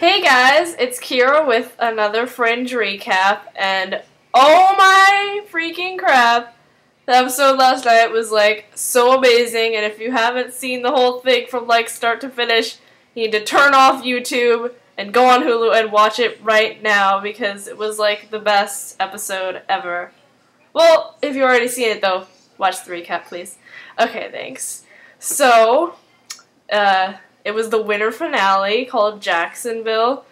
Hey guys, it's Kira with another Fringe recap, and oh my freaking crap, the episode last night was like so amazing, and if you haven't seen the whole thing from like start to finish, you need to turn off YouTube and go on Hulu and watch it right now because it was like the best episode ever. Well, if you've already seen it though, watch the recap please. Okay, thanks. So, it was the winter finale called Jacksonville,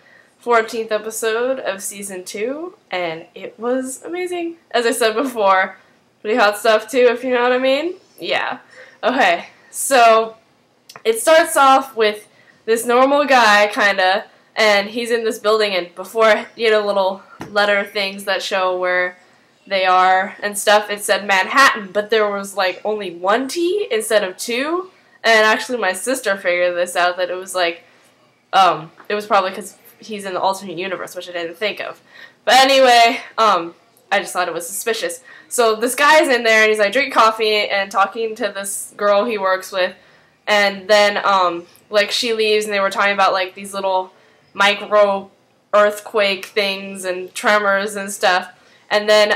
14th episode of Season 2, and it was amazing. As I said before, pretty hot stuff too, if you know what I mean. Yeah. Okay, so it starts off with this normal guy, kinda, and he's in this building, and before, you know, little letter things that show where they are and stuff, it said Manhattan, but there was like only one T instead of two. And actually my sister figured this out, that it was like, it was probably because he's in the alternate universe, which I didn't think of. But anyway, I just thought it was suspicious. So this guy's in there, and he's like drinking coffee and talking to this girl he works with. And then, like, she leaves, and they were talking about, like, these little micro earthquake things and tremors and stuff. And then,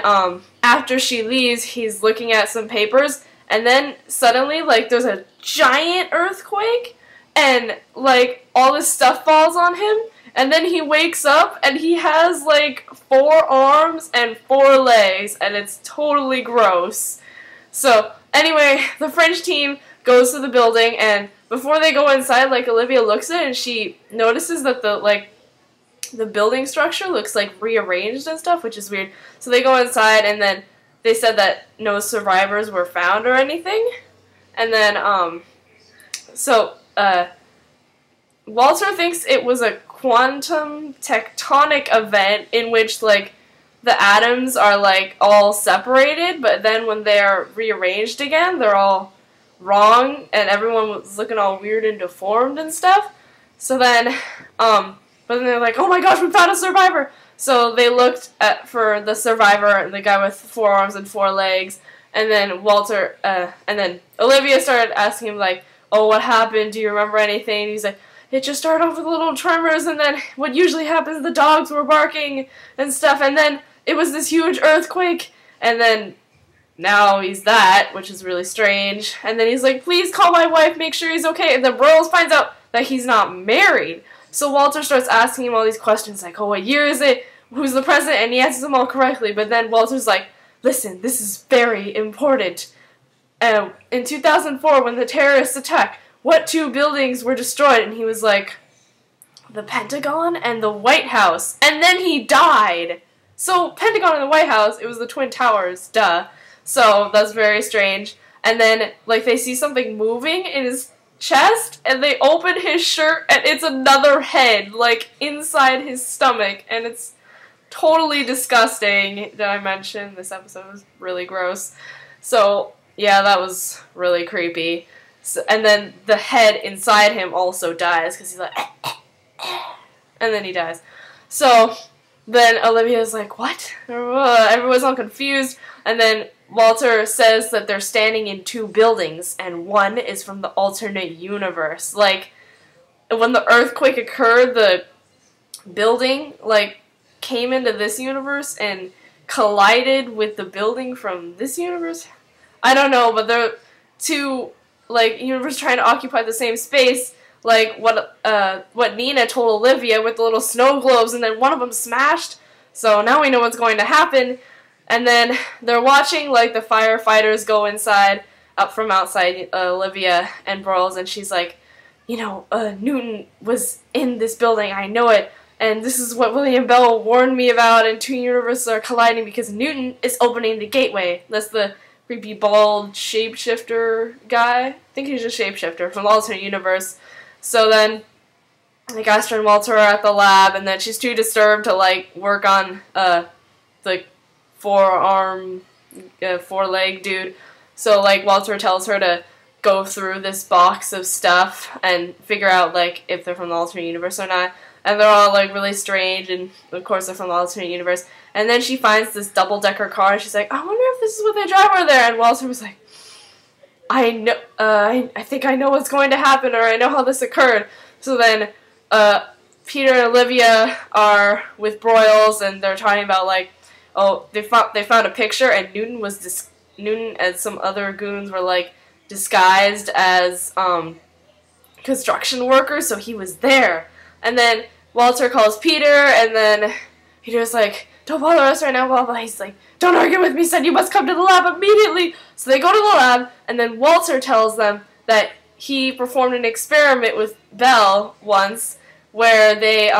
after she leaves, he's looking at some papers. And then suddenly, like, there's a giant earthquake, and, like, all this stuff falls on him, and then he wakes up, and he has, like, 4 arms and 4 legs, and it's totally gross. So, anyway, the French team goes to the building, and before they go inside, like, Olivia looks at it, and she notices that the building structure looks, like, rearranged and stuff, which is weird. So they go inside, and then they said that no survivors were found or anything. And then, Walter thinks it was a quantum tectonic event in which, like, the atoms are, like, all separated, but then when they're rearranged again, they're all wrong, and everyone was looking all weird and deformed and stuff. So then, but then they're like, oh my gosh, we found a survivor! So they looked for the survivor, the guy with 4 arms and 4 legs, and then Walter, and then Olivia started asking him, like, oh, what happened? Do you remember anything? And he's like, it just started off with little tremors, and then what usually happens, the dogs were barking and stuff, and then it was this huge earthquake, and then now he's that, which is really strange, and then he's like, please call my wife, make sure he's okay, and then Rose finds out that he's not married. So Walter starts asking him all these questions, like, oh, what year is it? Who's the president? And he answers them all correctly, but then Walter's like, listen, this is very important. In 2004, when the terrorists attacked, what 2 buildings were destroyed? And he was like, the Pentagon and the White House. And then he died. So, Pentagon and the White House, it was the Twin Towers, duh. So, that's very strange. And then, like, they see something moving in his chest, and they open his shirt, and it's another head, like, inside his stomach, and it's totally disgusting. Did I mention this episode was really gross? So, yeah, that was really creepy. So, and then the head inside him also dies, because he's like, and then he dies. So, then Olivia's like, what? Everyone's all confused, and then Walter says that they're standing in 2 buildings, and one is from the alternate universe. Like, when the earthquake occurred, the building, like, came into this universe and collided with the building from this universe? I don't know, but they're 2, like, universes trying to occupy the same space, like what Nina told Olivia with the little snow globes, and then one of them smashed. So now we know what's going to happen. And then they're watching, like, the firefighters go inside, up from outside, Olivia and Burles, and she's like, you know, Newton was in this building, I know it, and this is what William Bell warned me about, and 2 universes are colliding because Newton is opening the gateway. That's the creepy bald shapeshifter guy. I think he's a shapeshifter from the alternate universe. So then, like, Astor and Walter are at the lab, and then she's too disturbed to, like, work on, the 4-arm, 4-leg dude. So, like, Walter tells her to go through this box of stuff and figure out, like, if they're from the alternate universe or not. And they're all, like, really strange, and of course they're from the alternate universe. And then she finds this double-decker car, and she's like, I wonder if this is what they drive over there. And Walter was like, I know, I think I know what's going to happen, or I know how this occurred. So then, Peter and Olivia are with Broyles, and they're talking about like, oh, they found a picture, and Newton and some other goons were like disguised as construction workers, so he was there. And then Walter calls Peter, and then Peter's like, don't bother us right now, blah blah. He's like, don't argue with me, son, you must come to the lab immediately. So they go to the lab, and then Walter tells them that he performed an experiment with Belle once, where they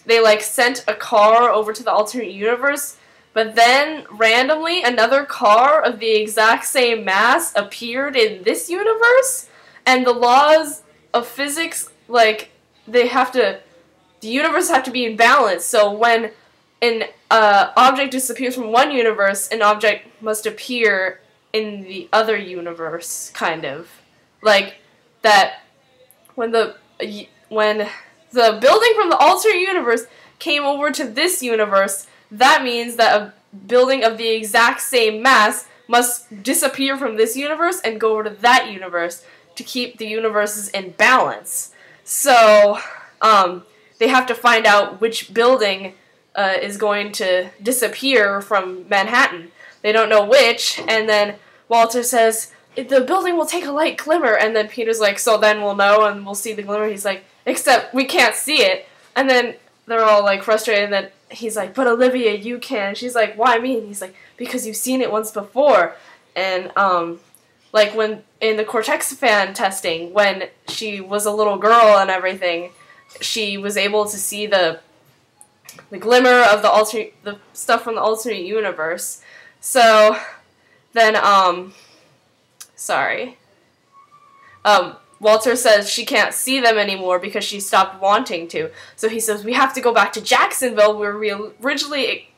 like sent a car over to the alternate universe, but then randomly another car of the exact same mass appeared in this universe, and the laws of physics, like, the universe have to be in balance, so when an object disappears from one universe, an object must appear in the other universe, kind of. Like, that when the building from the alternate universe came over to this universe, that means that a building of the exact same mass must disappear from this universe and go over to that universe to keep the universes in balance. So, they have to find out which building is going to disappear from Manhattan. They don't know which, and then Walter says, the building will take a light glimmer, and then Peter's like, so then we'll know and we'll see the glimmer. He's like, except we can't see it. And then they're all like frustrated, and then he's like, but Olivia, you can. She's like, why me? And he's like, because you've seen it once before. And like when in the Cortexiphan testing, when she was a little girl and everything, she was able to see the glimmer of the stuff from the alternate universe. So then Walter says she can't see them anymore because she stopped wanting to. So he says, we have to go back to Jacksonville where we originally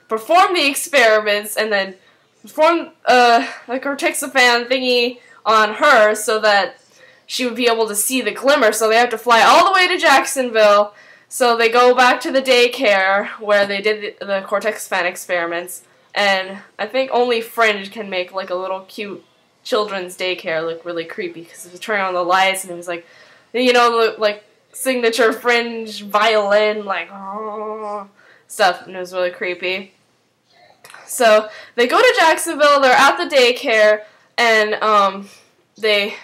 performed the experiments and then performed the Cortexiphan thingy on her so that she would be able to see the glimmer. So they have to fly all the way to Jacksonville. So they go back to the daycare where they did the Cortexiphan experiments. And I think only Fringe can make like a little cute children's daycare look really creepy because it was turning on the lights and it was like, you know, like signature Fringe violin, like stuff, and it was really creepy. So they go to Jacksonville, they're at the daycare, and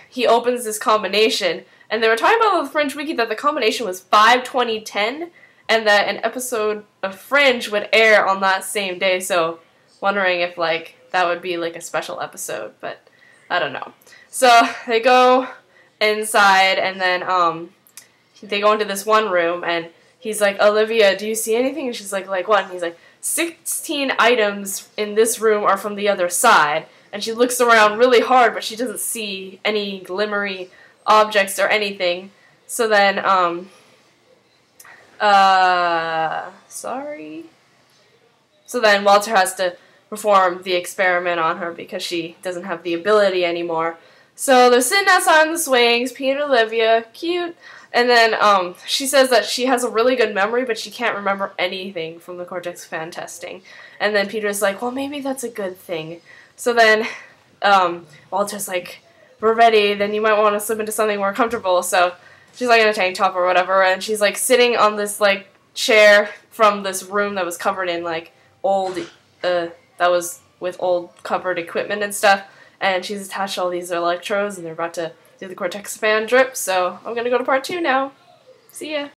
he opens this combination, and they were talking about on the Fringe Wiki that the combination was 5/20/10, and that an episode of Fringe would air on that same day, so wondering if like that would be like a special episode, but I don't know. So they go inside, and then they go into this one room, and he's like, Olivia, do you see anything? And she's like what? And he's like, 16 items in this room are from the other side. And she looks around really hard, but she doesn't see any glimmery objects or anything. So then, sorry? So then Walter has to perform the experiment on her because she doesn't have the ability anymore. So they're sitting outside on the swings, Peter and Olivia, cute. And then she says that she has a really good memory, but she can't remember anything from the Cortexiphan testing. And then Peter's like, well, maybe that's a good thing. So then Walter's like, we're ready, then you might want to slip into something more comfortable. So she's like in a tank top or whatever, and she's like sitting on this like chair from this room that was covered in like old, that was with old covered equipment and stuff. And she's attached all these electrodes, and they're about to do the Cortexiphan drip, so I'm gonna go to part 2 now. See ya!